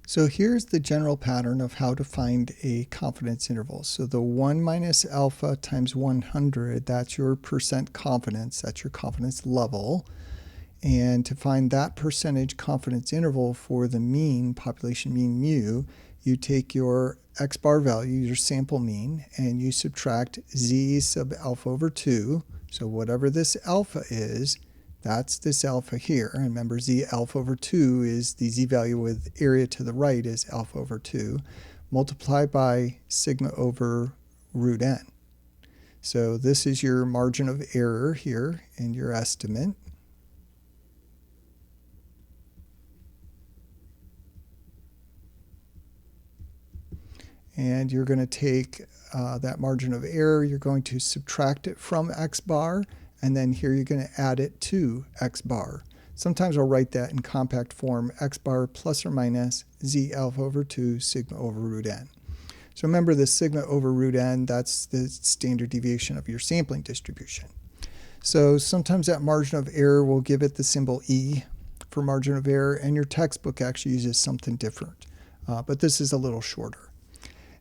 So here's the general pattern of how to find a confidence interval. So the 1 minus alpha times 100, that's your percent confidence, that's your confidence level. And to find that percentage confidence interval for the mean, population mean mu, you take your x bar value, your sample mean, and you subtract z sub alpha over 2. So whatever this alpha is, that's this alpha here. And remember, z alpha over 2 is the z value with area to the right is alpha over 2, multiplied by sigma over root n. So this is your margin of error here in your estimate. And you're going to take that margin of error, you're going to subtract it from x bar, and then here you're going to add it to x bar. Sometimes I'll write that in compact form, x bar plus or minus z alpha over 2 sigma over root n. So remember the sigma over root n, that's the standard deviation of your sampling distribution. So sometimes that margin of error will give it the symbol E for margin of error, and your textbook actually uses something different. But this is a little shorter.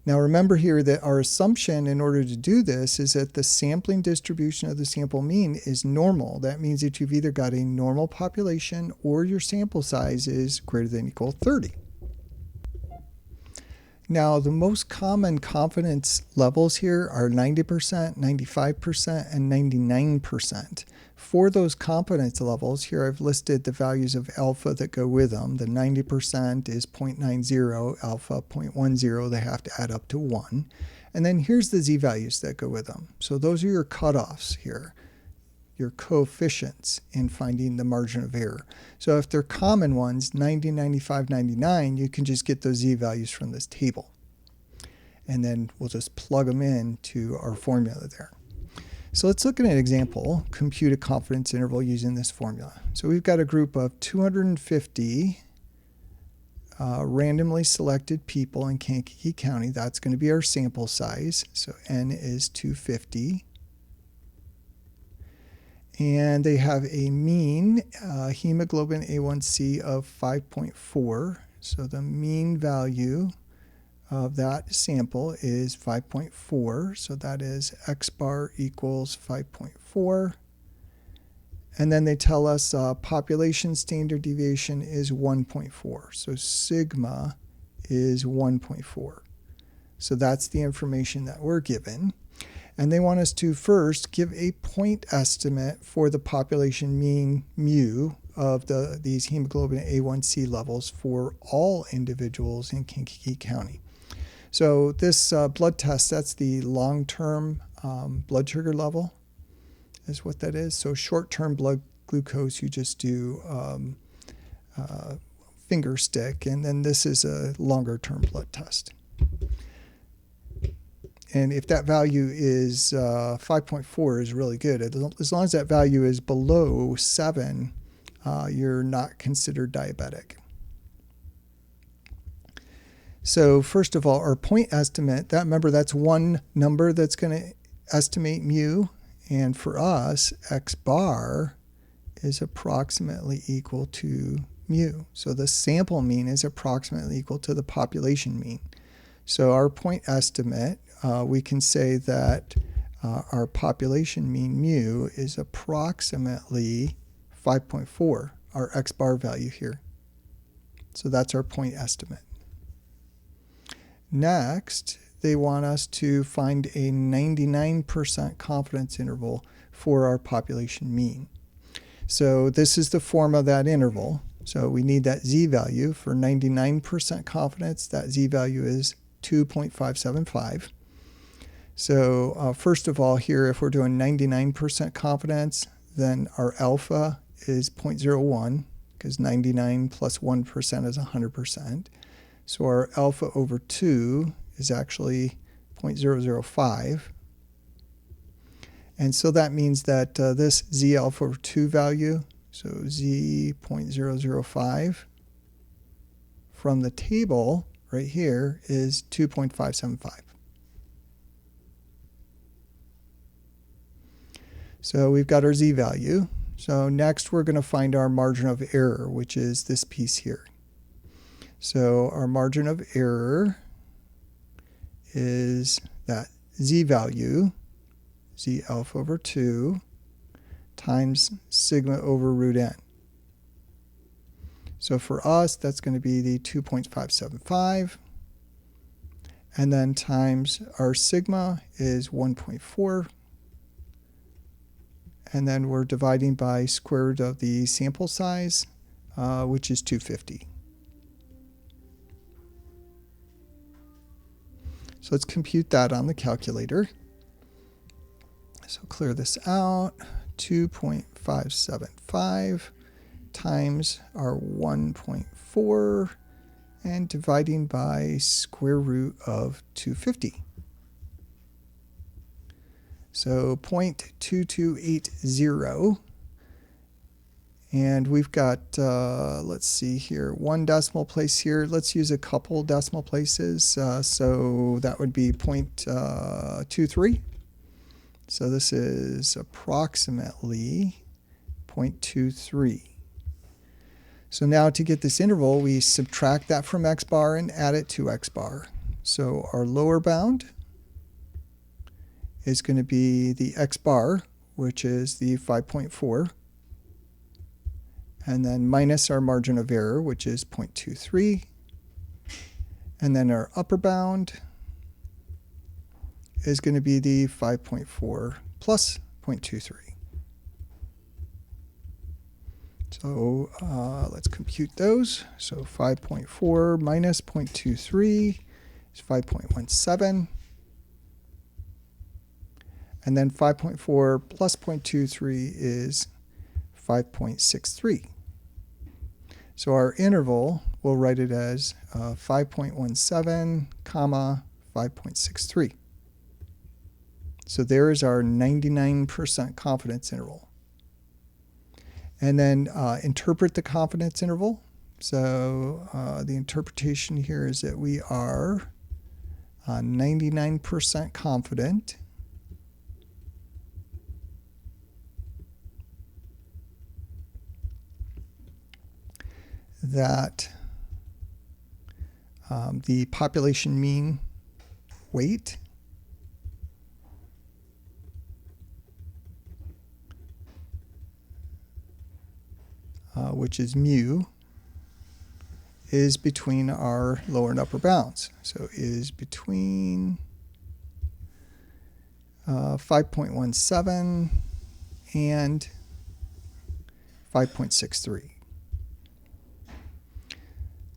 Now remember here that our assumption in order to do this is that the sampling distribution of the sample mean is normal. That means that you've either got a normal population or your sample size is greater than or equal to 30. Now the most common confidence levels here are 90%, 95%, and 99%. For those confidence levels, here I've listed the values of alpha that go with them. The 90% is 0.90, alpha 0.10, they have to add up to 1. And then here's the z-values that go with them. So those are your cutoffs here, your coefficients in finding the margin of error. So if they're common ones, 90, 95, 99, you can just get those z-values from this table. And then we'll just plug them into our formula there. So let's look at an example, compute a confidence interval using this formula. So we've got a group of 250 randomly selected people in Kankakee County. That's going to be our sample size. So n is 250. And they have a mean hemoglobin A1C of 5.4. So the mean value of that sample is 5.4, so that is x bar equals 5.4. And then they tell us population standard deviation is 1.4, so sigma is 1.4. So that's the information that we're given. And they want us to first give a point estimate for the population mean mu of these hemoglobin A1C levels for all individuals in Kankakee County. So this blood test, that's the long-term blood sugar level is what that is. So short-term blood glucose, you just do finger stick, and then this is a longer-term blood test. And if that value is 5.4 is really good. As long as that value is below 7, you're not considered diabetic. So first of all, our point estimate, remember that's one number that's going to estimate mu, and for us, x bar is approximately equal to mu. So the sample mean is approximately equal to the population mean. So our point estimate, we can say that our population mean mu is approximately 5.4, our x bar value here. So that's our point estimate. Next, they want us to find a 99% confidence interval for our population mean. So this is the form of that interval. So we need that z-value for 99% confidence. That z-value is 2.575. So first of all here, if we're doing 99% confidence, then our alpha is 0.01, because 99 plus 1% is 100%. So our alpha over 2 is actually 0.005. And so that means that this z alpha over 2 value, so z 0.005, from the table right here is 2.575. So we've got our z-value. So next we're going to find our margin of error, which is this piece here. So our margin of error is that z value, z alpha over 2, times sigma over root n. So for us, that's going to be the 2.575. And then times our sigma is 1.4. And then we're dividing by square root of the sample size, which is 250. So let's compute that on the calculator. So clear this out. 2.575 times our 1.4 and dividing by square root of 250. So 0.2280. And we've got, let's see here, one decimal place here. Let's use a couple decimal places. So that would be 0.23. So this is approximately 0.23. So now to get this interval, we subtract that from x bar and add it to x bar. So our lower bound is going to be the x bar, which is the 5.4, and then minus our margin of error, which is 0.23, and then our upper bound is going to be the 5.4 plus 0.23. So let's compute those. So 5.4 minus 0.23 is 5.17. And then 5.4 plus 0.23 is 5.63. So our interval, we'll write it as 5.17, comma 5.63. So there is our 99% confidence interval. And then interpret the confidence interval. So the interpretation here is that we are 99% confident that the population mean weight which is mu, is between our lower and upper bounds. So is between 5.17 and 5.63.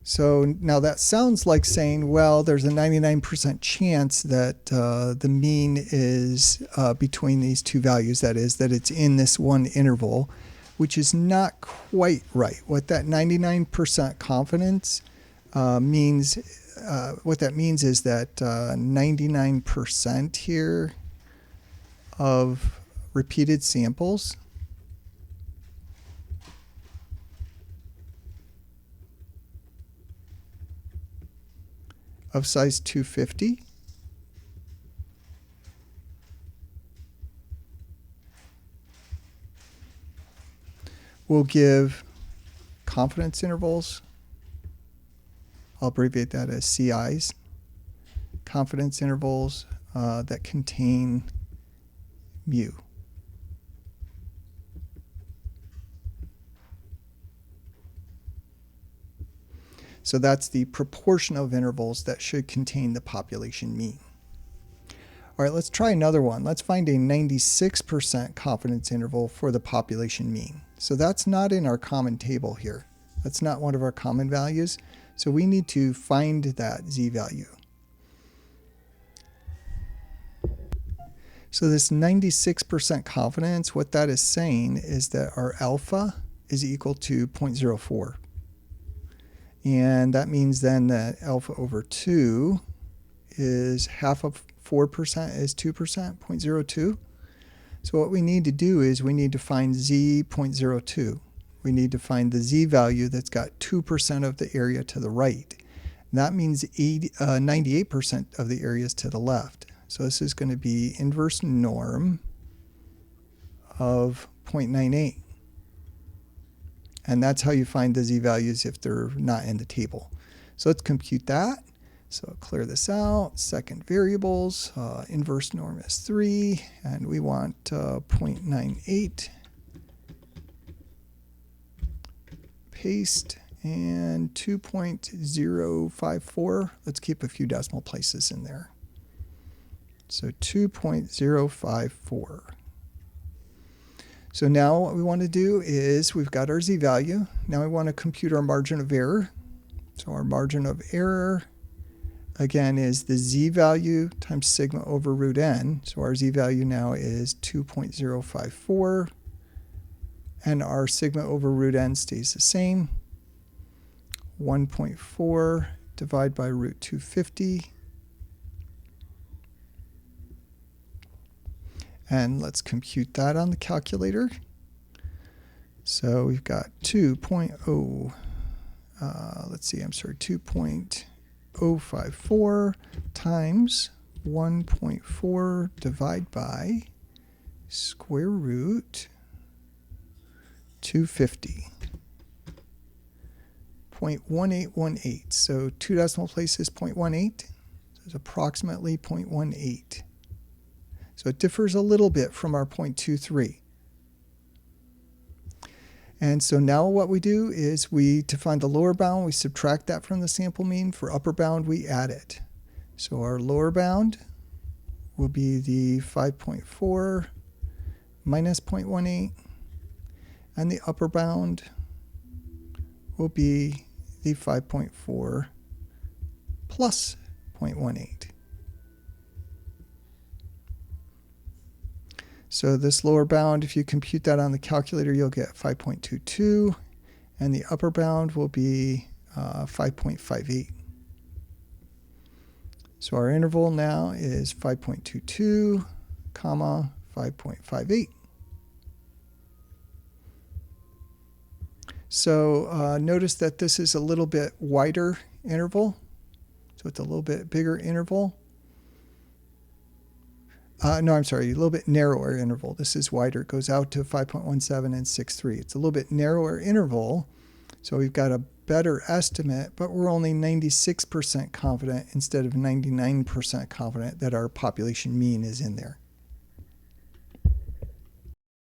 So now that sounds like saying, well, there's a 99% chance that the mean is between these two values, that is, that it's in this one interval, which is not quite right. What that 99% confidence means, what that means is that 99% here of repeated samples of size 250 will give confidence intervals. I'll abbreviate that as CIs, confidence intervals that contain mu. So that's the proportion of intervals that should contain the population mean. All right, let's try another one. Let's find a 96% confidence interval for the population mean. So that's not in our common table here. That's not one of our common values. So we need to find that z value. So this 96% confidence, what that is saying is that our alpha is equal to 0.04. And that means then that alpha over 2 is half of 4% is 2%, 0.02. So what we need to do is we need to find z 0.02. We need to find the z value that's got 2% of the area to the right. And that means 98% of the area is to the left. So this is going to be inverse norm of 0.98. And that's how you find the z values if they're not in the table. So let's compute that. So clear this out. Second variables, inverse norm is 3, and we want 0.98. Paste, and 2.054. Let's keep a few decimal places in there. So 2.054. So now what we want to do is we've got our z-value. Now we want to compute our margin of error. So our margin of error, again, is the z-value times sigma over root n. So our z-value now is 2.054. And our sigma over root n stays the same. 1.4 divided by root 250. And let's compute that on the calculator. So we've got 2.054 times 1.4 divided by square root 250. 0.1818. So 2 decimal places, 0.18. So it's approximately 0.18. So it differs a little bit from our 0.23. And so now what we do is to find the lower bound, we subtract that from the sample mean. For upper bound, we add it. So our lower bound will be the 5.4 minus 0.18. And the upper bound will be the 5.4 plus 0.18. So this lower bound, if you compute that on the calculator, you'll get 5.22, and the upper bound will be 5.58. So our interval now is 5.22, comma, 5.58. So notice that this is a little bit wider interval. So it's a little bit bigger interval. No, I'm sorry, a little bit narrower interval. This is wider. It goes out to 5.17 and 6.3. It's a little bit narrower interval. So we've got a better estimate, but we're only 96% confident instead of 99% confident that our population mean is in there.